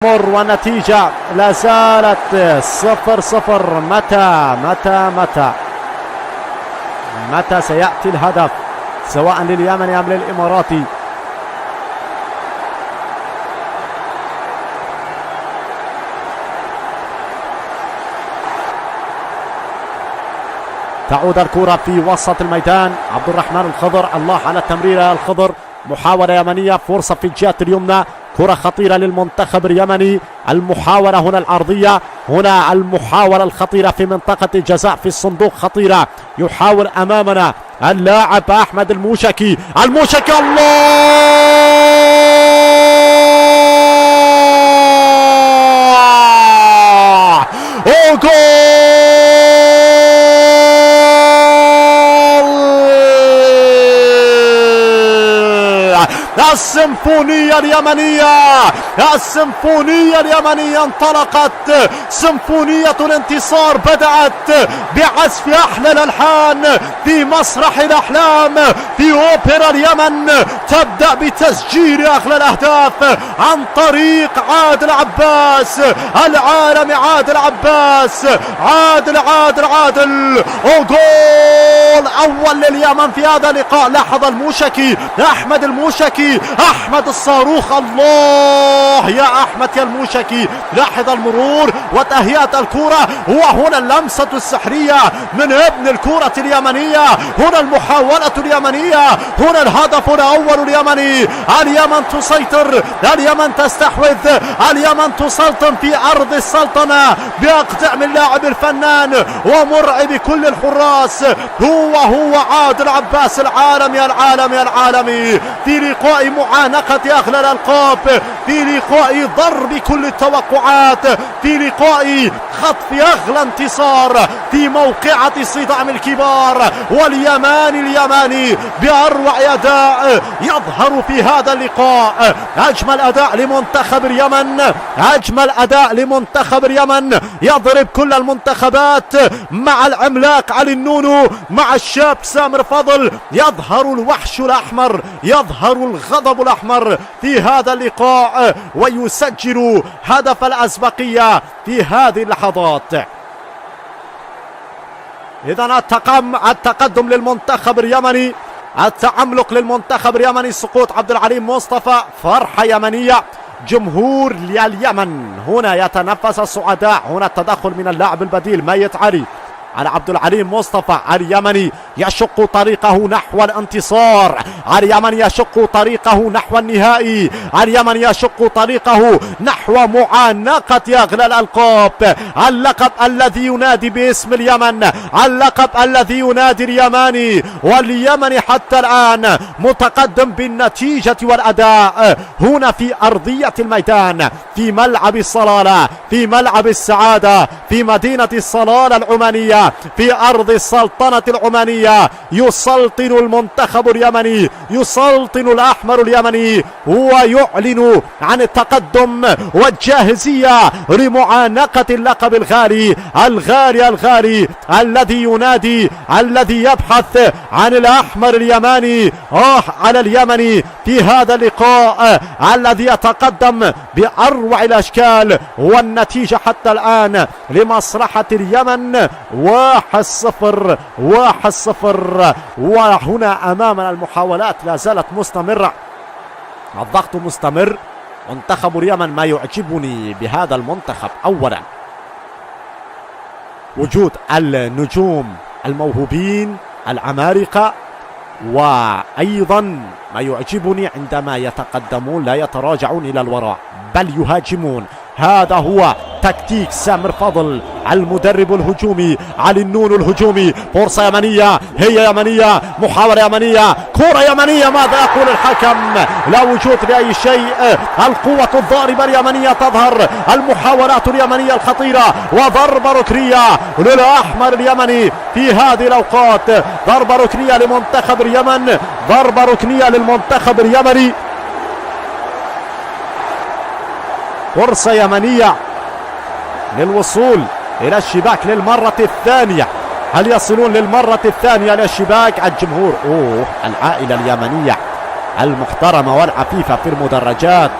مر والنتيجة لا زالت 0-0. متى سيأتي الهدف سواء لليمن أم للإماراتي؟ تعود الكرة في وسط الميدان. عبد الرحمن الخضر، الله على التمريرة الخضر. محاولة يمنية، فرصة في الجهة اليمنى، كرة خطيرة للمنتخب اليمني. المحاولة هنا العرضية، هنا المحاولة الخطيرة في منطقة الجزاء في الصندوق خطيرة. يحاول أمامنا اللاعب أحمد الموشكي. الله، السيمفونية اليمنية انطلقت. سيمفونية الانتصار بدأت بعزف أحلى الألحان في مسرح الأحلام في أوبرا اليمن. تبدأ بتسجيل أغلى الأهداف عن طريق عادل عباس، العالمي عادل عباس. عادل وجول أول لليمن في هذا اللقاء. لاحظ الموشكي، أحمد الموشكي، أحمد الصاروخ. الله يا أحمد يا الموشكي. لاحظ المرور وتهيئة الكرة، وهنا اللمسة السحرية من ابن الكرة اليمنية. هنا المحاولة اليمنية، هنا الهدف الأول اليمني. اليمن تسيطر، اليمن تستحوذ، اليمن تسلطن في أرض السلطنة بأقدع من لاعب الفنان ومرعب كل الحراس. هو عادل عباس، العالمي في لقاء معانقة أغلى الألقاب، في لقاء ضرب كل التوقعات، في لقاء خطف أغلى انتصار في موقعة صدام الكبار. واليماني بأروع أداء يظهر في هذا اللقاء. أجمل أداء لمنتخب اليمن، يضرب كل المنتخبات مع العملاق علي النونو، مع الشاب سامر فضل. يظهر الوحش الأحمر، يظهر الغضب الأحمر في هذا اللقاء، ويسجل هدف الأزبقية في هذه اللحظات. إذن التقدم للمنتخب اليمني، التعملق للمنتخب اليمني. سقوط عبد العليم مصطفى، فرحة يمنية. جمهور اليمن هنا يتنفس السعداء. هنا التدخل من اللاعب البديل ميت علي على عبد العليم مصطفى. اليمني يشق طريقه نحو الانتصار، اليمن يشق طريقه نحو النهائي، اليمن يشق طريقه نحو معانقة أغلى الألقاب. اللقب الذي ينادي باسم اليمن، اللقب الذي ينادي اليماني. واليمن حتى الآن متقدم بالنتيجة والأداء هنا في أرضية الميدان، في ملعب الصلالة، في ملعب السعادة، في مدينة الصلالة العمانية، في أرض السلطنة العمانية. يسلطن المنتخب اليمني، يسلطن الأحمر اليمني، ويعلن عن التقدم والجاهزية لمعانقة اللقب الغالي الذي ينادي، الذي يبحث عن الأحمر اليماني. على اليمني في هذا اللقاء الذي يتقدم بأروع الأشكال. والنتيجة حتى الآن لمصلحة اليمن 1-0. وهنا أمامنا المحاولات لا زالت مستمرة، الضغط مستمر. منتخب اليمن، ما يعجبني بهذا المنتخب أولا وجود النجوم الموهوبين العمالقة، وأيضا ما يعجبني عندما يتقدمون لا يتراجعون إلى الوراء بل يهاجمون. هذا هو تكتيك سامر فضل المدرب الهجومي، علي النونو الهجومي. فرصة يمنية، هي يمنية، محاولة يمنية، كرة يمنية. ماذا يقول الحكم؟ لا وجود لأي شيء. القوة الضاربة اليمنية تظهر، المحاولات اليمنية الخطيرة، وضربة ركنية للأحمر اليمني في هذه الأوقات. ضربة ركنية لمنتخب اليمن، ضربة ركنية للمنتخب اليمني. فرصة يمنية للوصول إلى الشباك للمرة الثانية. هل يصلون للمرة الثانية إلى الشباك؟ الجمهور العائلة اليمنية المحترمة والعفيفة في المدرجات.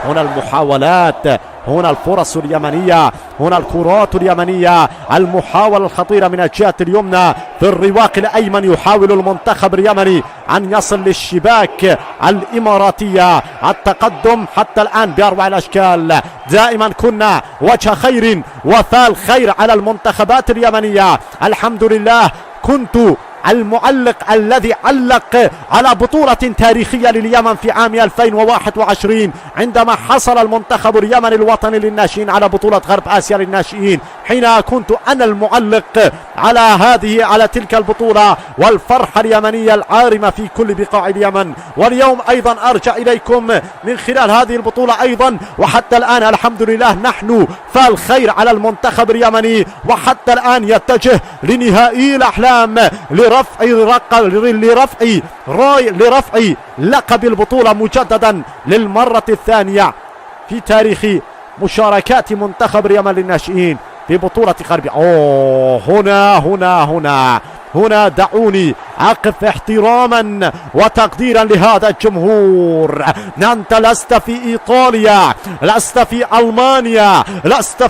هنا المحاولات، هنا الفرص اليمنية، هنا الكرات اليمنية، المحاولة الخطيرة من الجهة اليمنى في الرواق الأيمن. يحاول المنتخب اليمني أن يصل للشباك الإماراتية. التقدم حتى الآن بأروع الأشكال. دائما كنا وجه خير وفال خير على المنتخبات اليمنية. الحمد لله كنت المعلق الذي علق على بطولة تاريخية لليمن في عام 2021 عندما حصل المنتخب اليمني الوطني للناشئين على بطولة غرب آسيا للناشئين. حين كنت أنا المعلق على تلك البطولة والفرحة اليمنية العارمة في كل بقاع اليمن. واليوم أيضا أرجع إليكم من خلال هذه البطولة أيضا، وحتى الآن الحمد لله نحن فالخير على المنتخب اليمني، وحتى الآن يتجه لنهائي الأحلام لرفع لقب البطولة مجددا للمرة الثانية في تاريخ مشاركات منتخب اليمن للناشئين في بطولة غرب. هنا دعوني أقف احتراما وتقديرا لهذا الجمهور. أنت لست في إيطاليا، لست في ألمانيا، لست